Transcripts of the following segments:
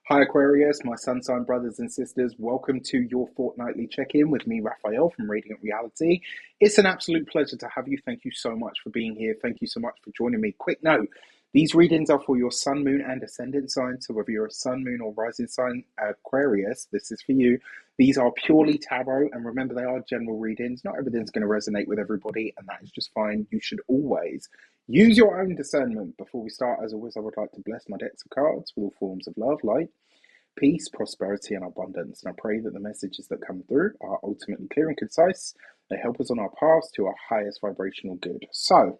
Hi Aquarius, my sun sign brothers and sisters. Welcome to your fortnightly check-in with me, Raphael from Radiant Reality. It's an absolute pleasure to have you. Thank you so much for being here. Thank you so much for joining me. Quick note, these readings are for your sun, moon, and ascendant sign. So whether you're a sun, moon, or rising sign Aquarius, this is for you. These are purely tarot, and remember they are general readings. Not everything's going to resonate with everybody, and that is just fine. You should always use your own discernment. Before we start, as always, I would like to bless my decks of cards with all forms of love, light, peace, prosperity, and abundance. And I pray that the messages that come through are ultimately clear and concise. They help us on our path to our highest vibrational good. So,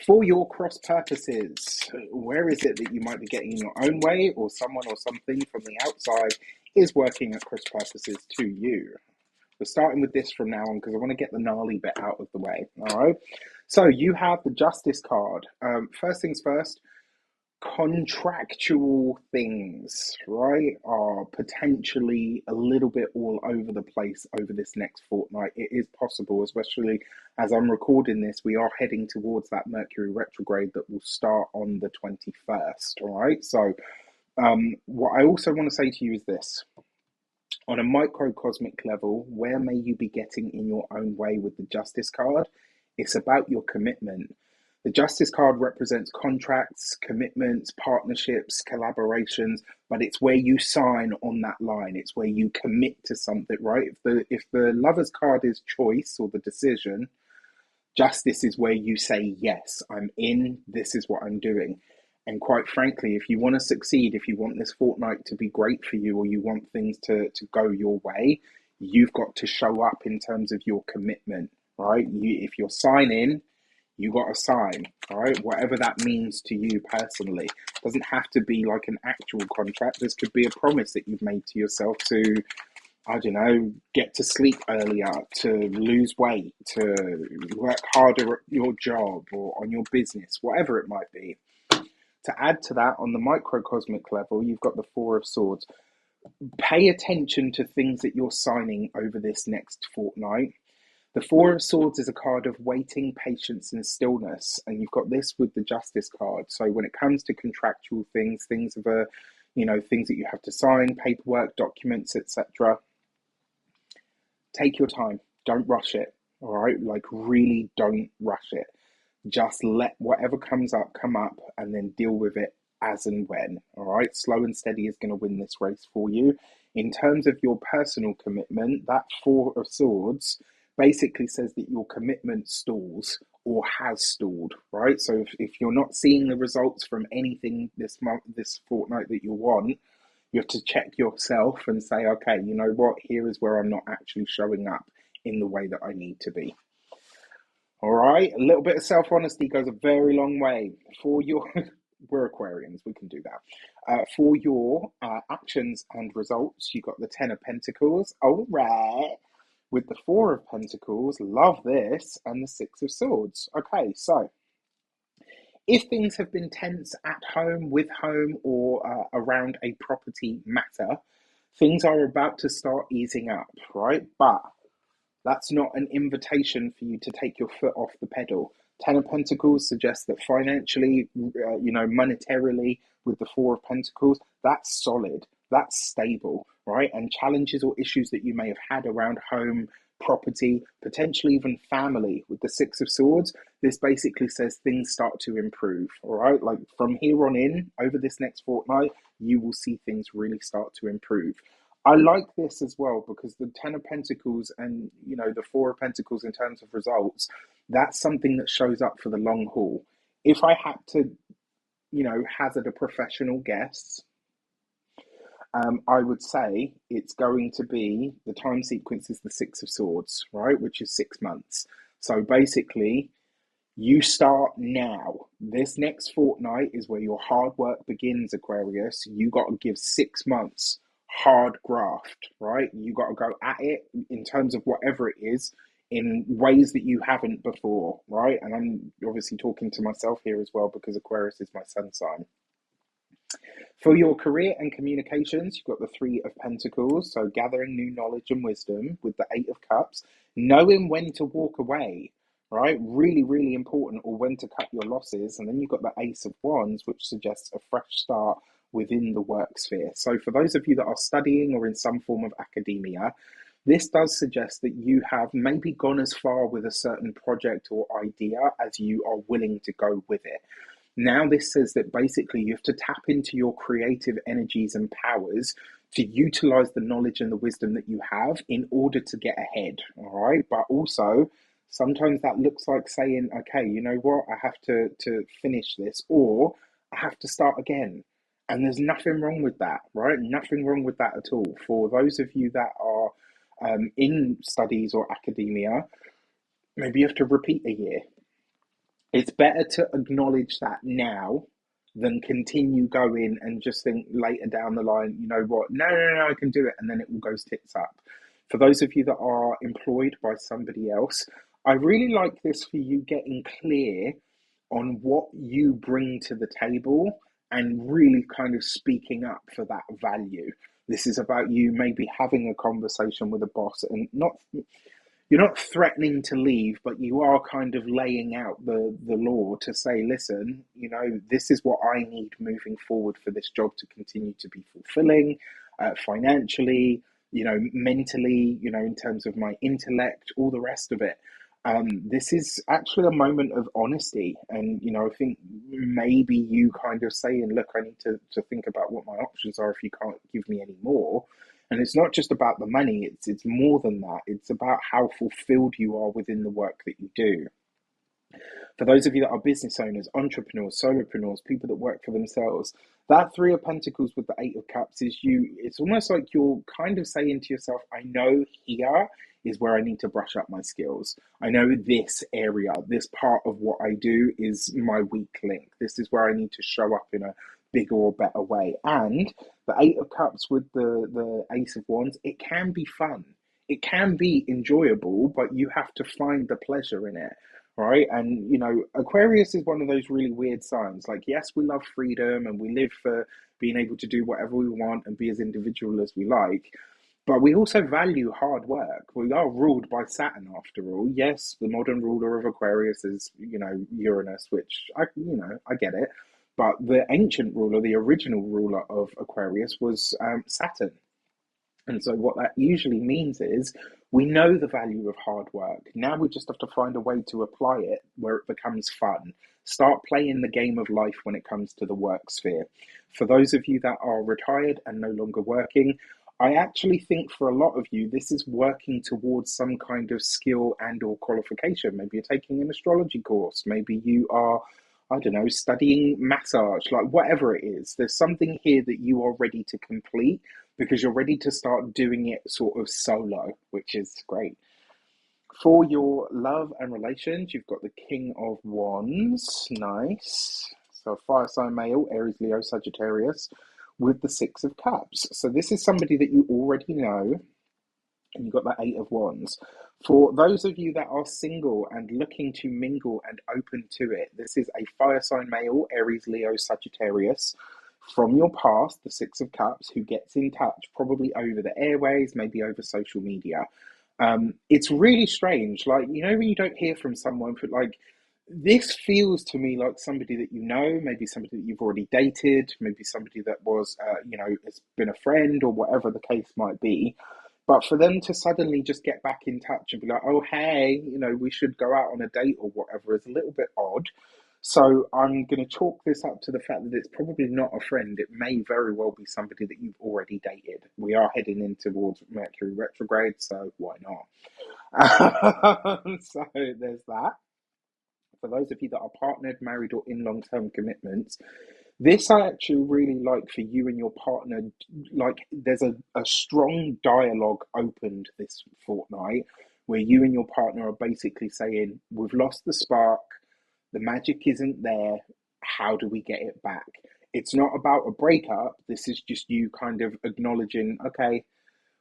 for your cross purposes, where is it that you might be getting in your own way, or someone or something from the outside is working at cross purposes to you? We're starting with this from now on because I want to get the gnarly bit out of the way. All right. So you have the Justice card. First things first, contractual things, right, are potentially a little bit all over the place over this next fortnight. It is possible, especially as I'm recording this, we are heading towards that Mercury retrograde that will start on the 21st. All right. So what I also want to say to you is this. On a microcosmic level, where may you be getting in your own way with the Justice card? It's about your commitment. The Justice card represents contracts, commitments, partnerships, collaborations, but it's where you sign on that line. It's where you commit to something, right? If the Lover's card is choice or the decision, Justice is where you say, yes, I'm in, this is what I'm doing. And quite frankly, if you want to succeed, if you want this fortnight to be great for you, or you want things to go your way, you've got to show up in terms of your commitment, right? If you're signing, you got to sign, all right? Whatever that means to you personally. It doesn't have to be like an actual contract. This could be a promise that you've made to yourself to, I don't know, get to sleep earlier, to lose weight, to work harder at your job or on your business, whatever it might be. To add to that, on the microcosmic level, you've got the Four of Swords. Pay attention to things that you're signing over this next fortnight. The Four of Swords is a card of waiting, patience, and stillness, and you've got this with the Justice card. So when it comes to contractual things, things of a, things that you have to sign, paperwork, documents, etc., take your time. Don't rush it. All right, like really don't rush it. Just let whatever comes up come up, and then deal with it as and when. All right, slow and steady is going to win this race for you. In terms of your personal commitment, that Four of Swords basically says that your commitment stalls or has stalled, right? So if you're not seeing the results from anything this month, this fortnight that you want, you have to check yourself and say, okay, you know what, here is where I'm not actually showing up in the way that I need to be. All right, a little bit of self-honesty goes a very long way. For your, we're Aquarians, we can do that. For your actions and results, you got the Ten of Pentacles. All right. With the Four of Pentacles, love this, and the Six of Swords. Okay, so if things have been tense at home, with home, or around a property matter, things are about to start easing up, right? But that's not an invitation for you to take your foot off the pedal. Ten of Pentacles suggests that financially, monetarily, with the Four of Pentacles, that's solid, that's stable, right? And challenges or issues that you may have had around home, property, potentially even family with the Six of Swords, this basically says things start to improve, all right? Like from here on in, over this next fortnight, you will see things really start to improve. I like this as well because the Ten of Pentacles and, the Four of Pentacles in terms of results, that's something that shows up for the long haul. If I had to, hazard a professional guess, I would say it's going to be, the time sequence is the Six of Swords, right? Which is 6 months. So basically, you start now. This next fortnight is where your hard work begins, Aquarius. You got to give 6 months hard graft, right? You got to go at it in terms of whatever it is in ways that you haven't before, right? And I'm obviously talking to myself here as well because Aquarius is my sun sign. For your career and communications, you've got the Three of Pentacles, so gathering new knowledge and wisdom with the Eight of Cups, knowing when to walk away, right? Really, really important, or when to cut your losses. And then you've got the Ace of Wands, which suggests a fresh start within the work sphere. So for those of you that are studying or in some form of academia, this does suggest that you have maybe gone as far with a certain project or idea as you are willing to go with it. Now, this says that basically you have to tap into your creative energies and powers to utilize the knowledge and the wisdom that you have in order to get ahead. All right. But also, sometimes that looks like saying, okay, you know what, I have to finish this, or I have to start again. And there's nothing wrong with that, right? Nothing wrong with that at all. For those of you that are in studies or academia, maybe you have to repeat a year. It's better to acknowledge that now than continue going and just think later down the line, you know what, no, I can do it. And then it all goes tits up. For those of you that are employed by somebody else, I really like this for you getting clear on what you bring to the table and really kind of speaking up for that value. This is about you maybe having a conversation with a boss and not, you're not threatening to leave, but you are kind of laying out the law to say, listen, you know, this is what I need moving forward for this job to continue to be fulfilling, financially, you know, mentally, you know, in terms of my intellect, all the rest of it. This is actually a moment of honesty. And, you know, I think maybe you kind of saying, look, I need to think about what my options are if you can't give me any more. And it's not just about the money, it's more than that. It's about how fulfilled you are within the work that you do. For those of you that are business owners, entrepreneurs, solopreneurs, people that work for themselves, that Three of Pentacles with the Eight of Cups is you. It's almost like you're kind of saying to yourself, I know here is where I need to brush up my skills. I know this area, this part of what I do is my weak link. This is where I need to show up in a bigger or better way. And the Eight of Cups with the Ace of Wands, it can be fun. It can be enjoyable, but you have to find the pleasure in it. Right. And, you know, Aquarius is one of those really weird signs. Like, yes, we love freedom and we live for being able to do whatever we want and be as individual as we like. But we also value hard work. We are ruled by Saturn, after all. Yes, the modern ruler of Aquarius is, you know, Uranus, which I get it. But the ancient ruler, the original ruler of Aquarius was Saturn. And so what that usually means is we know the value of hard work. Now we just have to find a way to apply it where it becomes fun. Start playing the game of life when it comes to the work sphere. For those of you that are retired and no longer working, I actually think for a lot of you, this is working towards some kind of skill and or qualification. Maybe you're taking an astrology course. Maybe you are, I don't know, studying massage, like whatever it is. There's something here that you are ready to complete because you're ready to start doing it sort of solo, which is great. For your love and relations, you've got the King of Wands. Nice. So fire sign male, Aries, Leo, Sagittarius, with the Six of Cups. So this is somebody that you already know, and you've got that Eight of Wands. For those of you that are single and looking to mingle and open to it, this is a fire sign male, Aries, Leo, Sagittarius, from your past, the Six of Cups, who gets in touch probably over the airways, maybe over social media. It's really strange. Like, you know, when you don't hear from someone for like, this feels to me like somebody that you know, maybe somebody that you've already dated, maybe somebody that was, you know, has been a friend or whatever the case might be. But for them to suddenly just get back in touch and be like, oh, hey, you know, we should go out on a date or whatever is a little bit odd. So I'm going to chalk this up to the fact that it's probably not a friend. It may very well be somebody that you've already dated. We are heading in towards Mercury retrograde, so why not? So there's that. For those of you that are partnered, married, or in long-term commitments, this I actually really like for you and your partner. Like, there's a strong dialogue opened this fortnight where you and your partner are basically saying, we've lost the spark, the magic isn't there, how do we get it back? It's not about a breakup, this is just you kind of acknowledging, okay,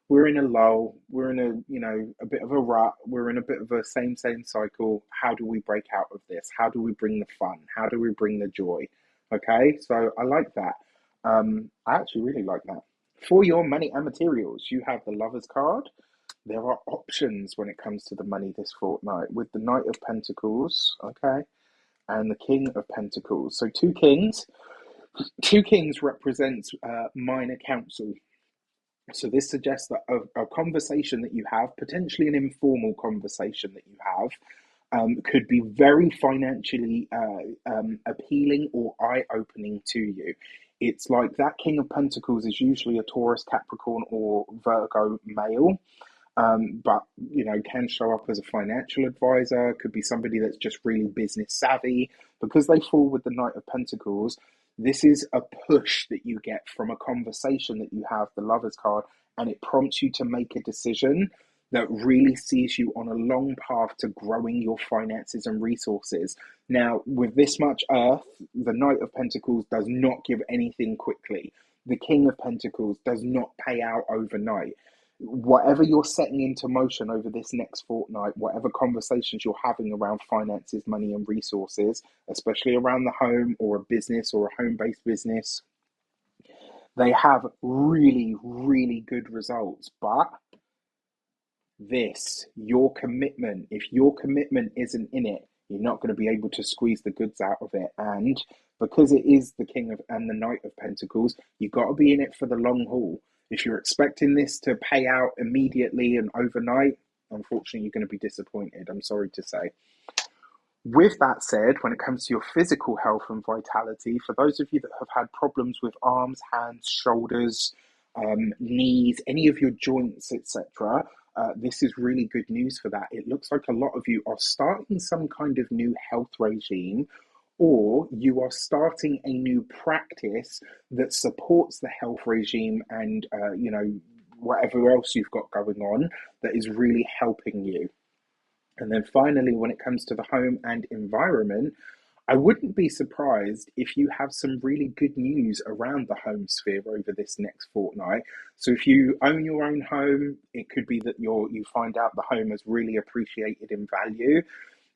we're in a lull, we're in a, you know, a bit of a rut, we're in a bit of a same cycle. How do we break out of this? How do we bring the fun? How do we bring the joy? Okay, so I like that. I actually really like that. For your money and materials, you have the Lovers card. There are options when it comes to the money this fortnight with the Knight of Pentacles, okay, and the King of Pentacles. So two kings. Two kings represents minor council. So this suggests that a conversation that you have, potentially an informal conversation that you have, could be very financially appealing or eye-opening to you. It's like that King of Pentacles is usually a Taurus, Capricorn, or Virgo male, but can show up as a financial advisor. Could be somebody that's just really business savvy. Because they fall with the Knight of Pentacles, this is a push that you get from a conversation that you have, the Lovers card, and it prompts you to make a decision that really sees you on a long path to growing your finances and resources. Now, with this much earth, the Knight of Pentacles does not give anything quickly. The King of Pentacles does not pay out overnight. Whatever you're setting into motion over this next fortnight, whatever conversations you're having around finances, money, and resources, especially around the home or a business or a home-based business, they have really, really good results. But your commitment, if your commitment isn't in it, you're not going to be able to squeeze the goods out of it. And because it is the King of and the Knight of Pentacles, you've got to be in it for the long haul. If you're expecting this to pay out immediately and overnight, unfortunately, you're going to be disappointed. I'm sorry to say. With that said, when it comes to your physical health and vitality, for those of you that have had problems with arms, hands, shoulders, knees, any of your joints, etc., this is really good news for that. It looks like a lot of you are starting some kind of new health regime, or you are starting a new practice that supports the health regime and, whatever else you've got going on that is really helping you. And then finally, when it comes to the home and environment, I wouldn't be surprised if you have some really good news around the home sphere over this next fortnight. So if you own your own home, it could be that you find out the home has really appreciated in value.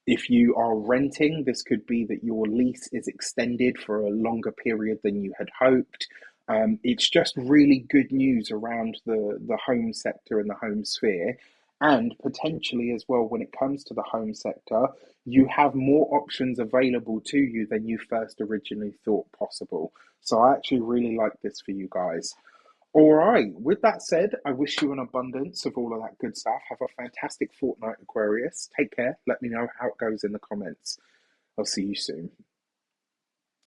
If you are renting, this could be that your lease is extended for a longer period than you had hoped. It's just really good news around the home sector and the home sphere. And potentially as well, when it comes to the home sector, you have more options available to you than you first originally thought possible. So I actually really like this for you guys. All right, with that said, I wish you an abundance of all of that good stuff. Have a fantastic fortnight, Aquarius. Take care. Let me know how it goes in the comments. I'll see you soon.